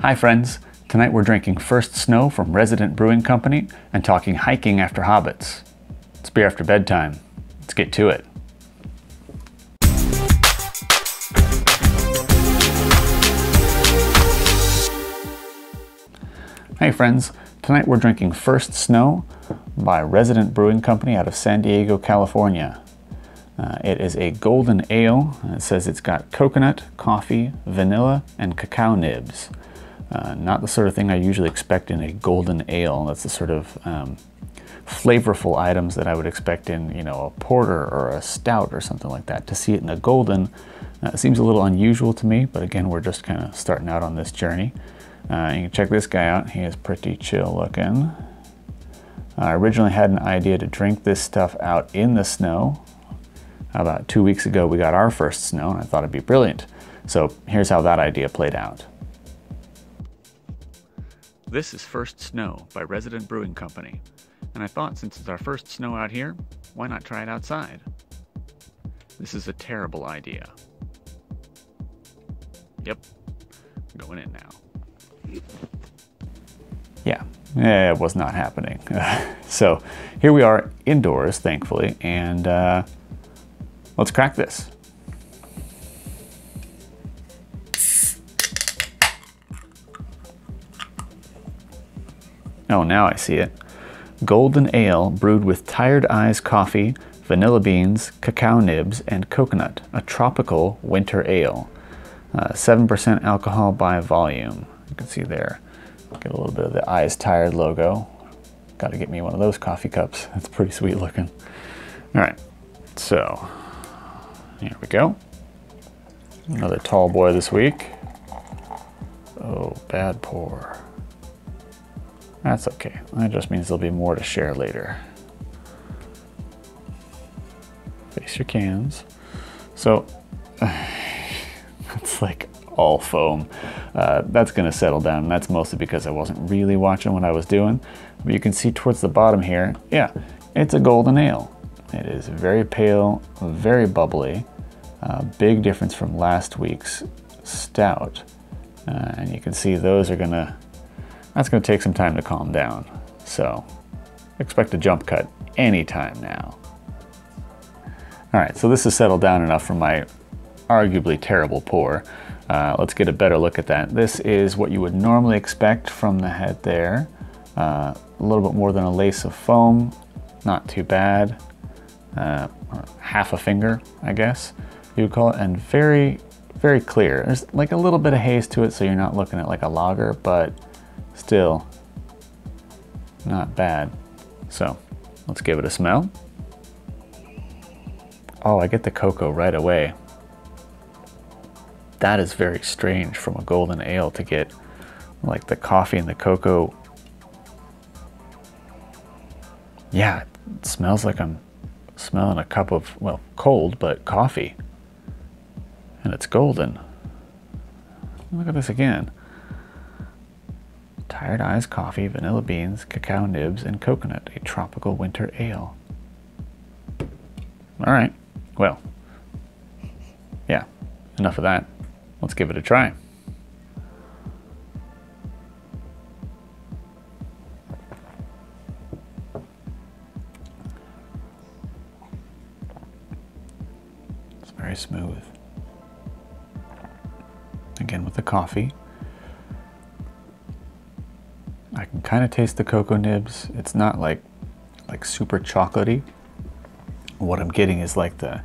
Hi friends, tonight we're drinking First Snow from Resident Brewing Company and talking hiking after Hobbits. It's beer after bedtime. Let's get to it. Hey friends, tonight we're drinking First Snow by Resident Brewing Company out of San Diego, California. It is a golden ale. It says it's got coconut, coffee, vanilla, and cacao nibs. Not the sort of thing I usually expect in a golden ale. That's the sort of flavorful items that I would expect in, a porter or a stout or something like that. To see it in a golden seems a little unusual to me, but again, we're just kind of starting out on this journey. You can check this guy out. He is pretty chill looking. I originally had an idea to drink this stuff out in the snow. About 2 weeks ago, we got our first snow, and I thought it'd be brilliant. So here's how that idea played out. This is First Snow by Resident Brewing Company, and I thought since it's our first snow out here, why not try it outside? This is a terrible idea. Yep, going in now. Yeah, it was not happening. So here we are indoors, thankfully, and let's crack this. Oh, now I see it. Golden ale brewed with Tired Eyes coffee, vanilla beans, cacao nibs, and coconut. A tropical winter ale. 7% alcohol by volume. You can see there. Get a little bit of the Eyes Tired logo. Got to get me one of those coffee cups. That's pretty sweet looking. All right, so here we go. Another tall boy this week. Oh, bad pour. That's okay. That just means there'll be more to share later. Face your cans. So, it's like all foam. That's gonna settle down, and that's mostly because I wasn't really watching what I was doing. But you can see towards the bottom here, yeah, it's a golden ale. It is very pale, very bubbly. Big difference from last week's stout. And you can see those are that's gonna take some time to calm down. So expect a jump cut anytime now. All right, so this has settled down enough from my arguably terrible pour. Let's get a better look at that. This is what you would normally expect from the head there. A little bit more than a lace of foam, not too bad. Half a finger, I guess you would call it, and very, very clear. There's like a little bit of haze to it, so you're not looking at like a lager, but still not bad. So let's give it a smell. Oh, I get the cocoa right away. That is very strange from a golden ale to get like the coffee and the cocoa. Yeah, it smells like I'm smelling a cup of, well, cold, but coffee. And it's golden. Look at this again. Tired Eyes coffee, vanilla beans, cacao nibs, and coconut. A tropical winter ale. All right, well, yeah, enough of that. Let's give it a try. It's very smooth. Again with the coffee. I can kind of taste the cocoa nibs. It's not like super chocolatey. What I'm getting is like the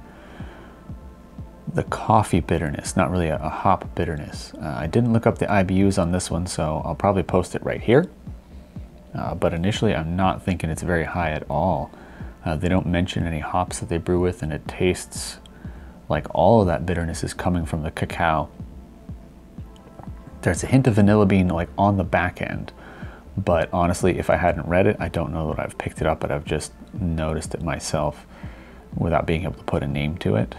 coffee bitterness, not really a hop bitterness. I didn't look up the IBUs on this one, so I'll probably post it right here. But initially, I'm not thinking it's very high at all. They don't mention any hops that they brew with, and it tastes like all of that bitterness is coming from the cacao. There's a hint of vanilla bean like on the back end. But honestly, if I hadn't read it, I don't know that I've picked it up, but I've just noticed it myself without being able to put a name to it.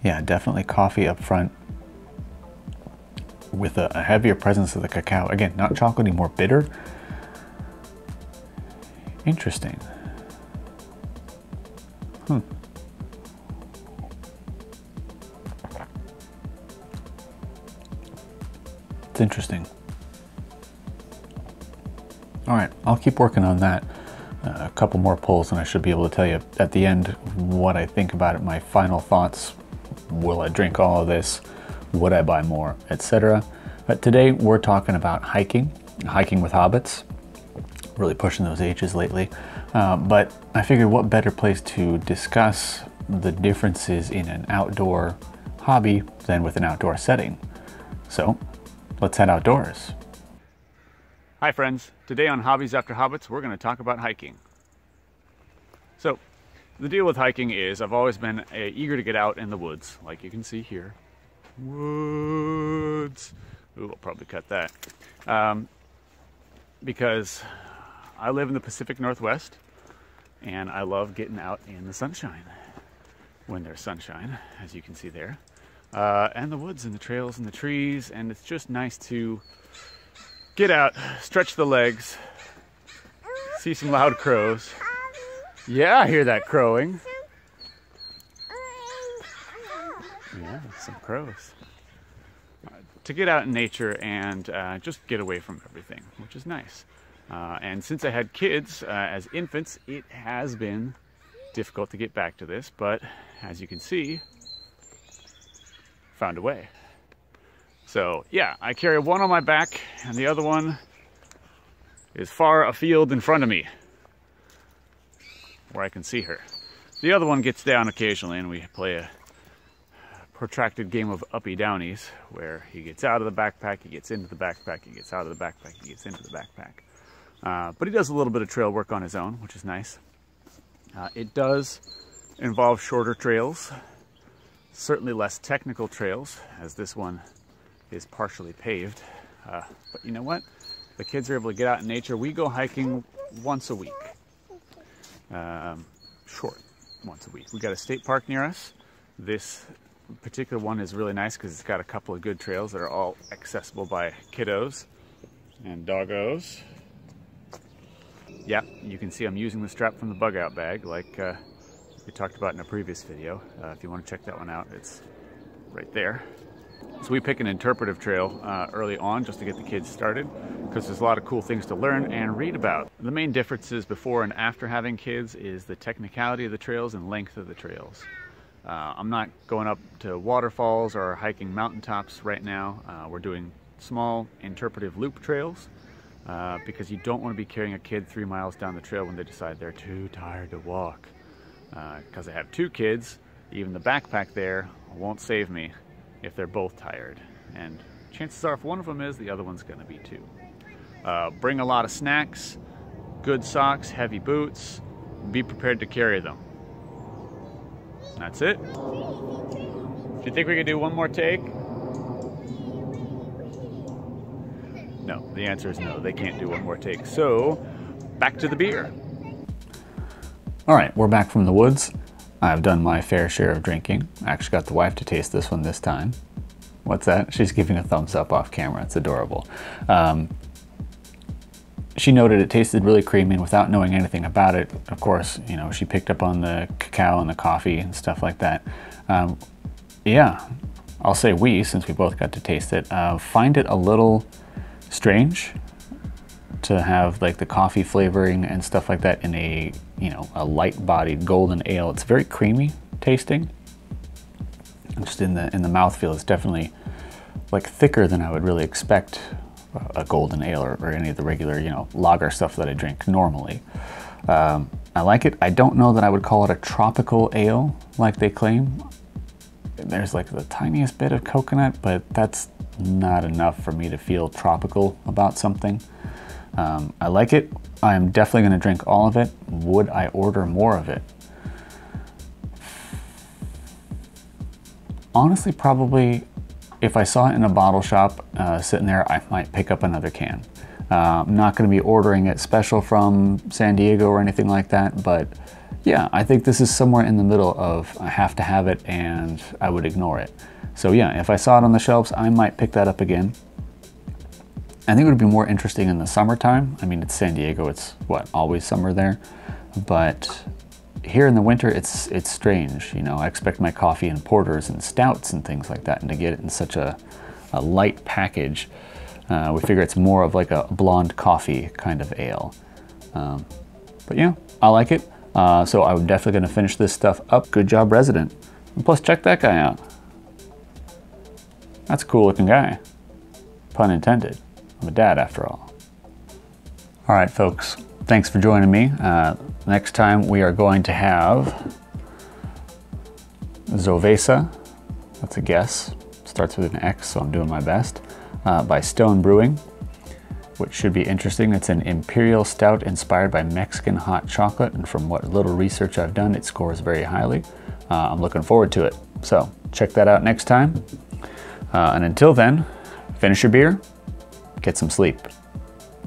Yeah, definitely coffee up front with a heavier presence of the cacao. Again, not chocolatey, more bitter. Interesting. It's interesting. All right, I'll keep working on that. A couple more pulls and I should be able to tell you at the end what I think about it, my final thoughts. Will I drink all of this? Would I buy more, etc. But today we're talking about hiking with Hobbits. Really pushing those H's lately. But I figured what better place to discuss the differences in an outdoor hobby than with an outdoor setting. So let's head outdoors. Hi friends, today on Hobbies After Hobbits we're going to talk about hiking. So the deal with hiking is I've always been eager to get out in the woods, like you can see here. Woods! Ooh, I'll probably cut that. Because I live in the Pacific Northwest and I love getting out in the sunshine when there's sunshine, as you can see there. And the woods and the trails and the trees, and it's just nice to get out, stretch the legs, see some loud crows. Yeah, I hear that crowing. Yeah, some crows. To get out in nature and just get away from everything, which is nice. And since I had kids as infants, it has been difficult to get back to this, but as you can see, found a way. So yeah, I carry one on my back and the other one is far afield in front of me where I can see her. The other one gets down occasionally and we play a protracted game of uppy downies where he gets out of the backpack, he gets into the backpack, he gets out of the backpack, he gets into the backpack. But he does a little bit of trail work on his own, which is nice. It does involve shorter trails, certainly less technical trails, as this one is partially paved. But you know what? The kids are able to get out in nature. We go hiking once a week. Short, once a week. We got a state park near us. This particular one is really nice because it's got a couple of good trails that are all accessible by kiddos and doggos. Yeah, you can see I'm using the strap from the bug out bag like we talked about in a previous video. If you want to check that one out, it's right there. So we pick an interpretive trail early on just to get the kids started because there's a lot of cool things to learn and read about. The main differences before and after having kids is the technicality of the trails and length of the trails. I'm not going up to waterfalls or hiking mountaintops right now. We're doing small interpretive loop trails because you don't want to be carrying a kid 3 miles down the trail when they decide they're too tired to walk. Because I have 2 kids, even the backpack there won't save me if they're both tired. And chances are if one of them is, the other one's going to be too. Bring a lot of snacks, good socks, heavy boots, be prepared to carry them. That's it. Do you think we could do one more take? No, the answer is no, they can't do one more take. So, back to the beer. All right, we're back from the woods. I've done my fair share of drinking. I actually got the wife to taste this one this time. What's that? She's giving a thumbs up off camera. It's adorable. She noted it tasted really creamy, and without knowing anything about it, of course, you know, she picked up on the cacao and the coffee and stuff like that. Yeah, I'll say we, since we both got to taste it, find it a little strange to have like the coffee flavoring and stuff like that in a, you know, a light-bodied golden ale. It's very creamy tasting. Just in the mouthfeel, it's definitely like thicker than I would really expect a golden ale or any of the regular, you know, lager stuff that I drink normally. I like it. I don't know that I would call it a tropical ale like they claim. There's like the tiniest bit of coconut, but that's not enough for me to feel tropical about something. I like it. I'm definitely going to drink all of it. Would I order more of it? Honestly, probably if I saw it in a bottle shop sitting there, I might pick up another can. I'm not going to be ordering it special from San Diego or anything like that, but yeah, I think this is somewhere in the middle of I have to have it and I would ignore it. So yeah, if I saw it on the shelves, I might pick that up again. I think it would be more interesting in the summertime. I mean, it's San Diego, it's what, always summer there? But here in the winter, it's strange. You know, I expect my coffee in porters and stouts and things like that, and to get it in such a light package, we figure it's more of like a blonde coffee kind of ale. But yeah, I like it. So I'm definitely gonna finish this stuff up. Good job, Resident. And plus, check that guy out. That's a cool looking guy. Pun intended. I'm a dad after all. All right, folks, thanks for joining me. Next time we are going to have Zovesa, that's a guess. Starts with an X, so I'm doing my best, by Stone Brewing, which should be interesting. It's an imperial stout inspired by Mexican hot chocolate, and from what little research I've done, it scores very highly. I'm looking forward to it. So check that out next time. And until then, finish your beer, get some sleep.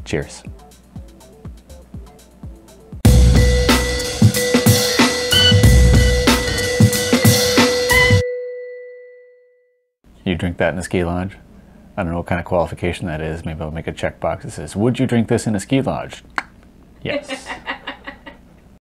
Cheers. You drink that in a ski lodge? I don't know what kind of qualification that is. Maybe I'll make a checkbox that says, would you drink this in a ski lodge? Yes.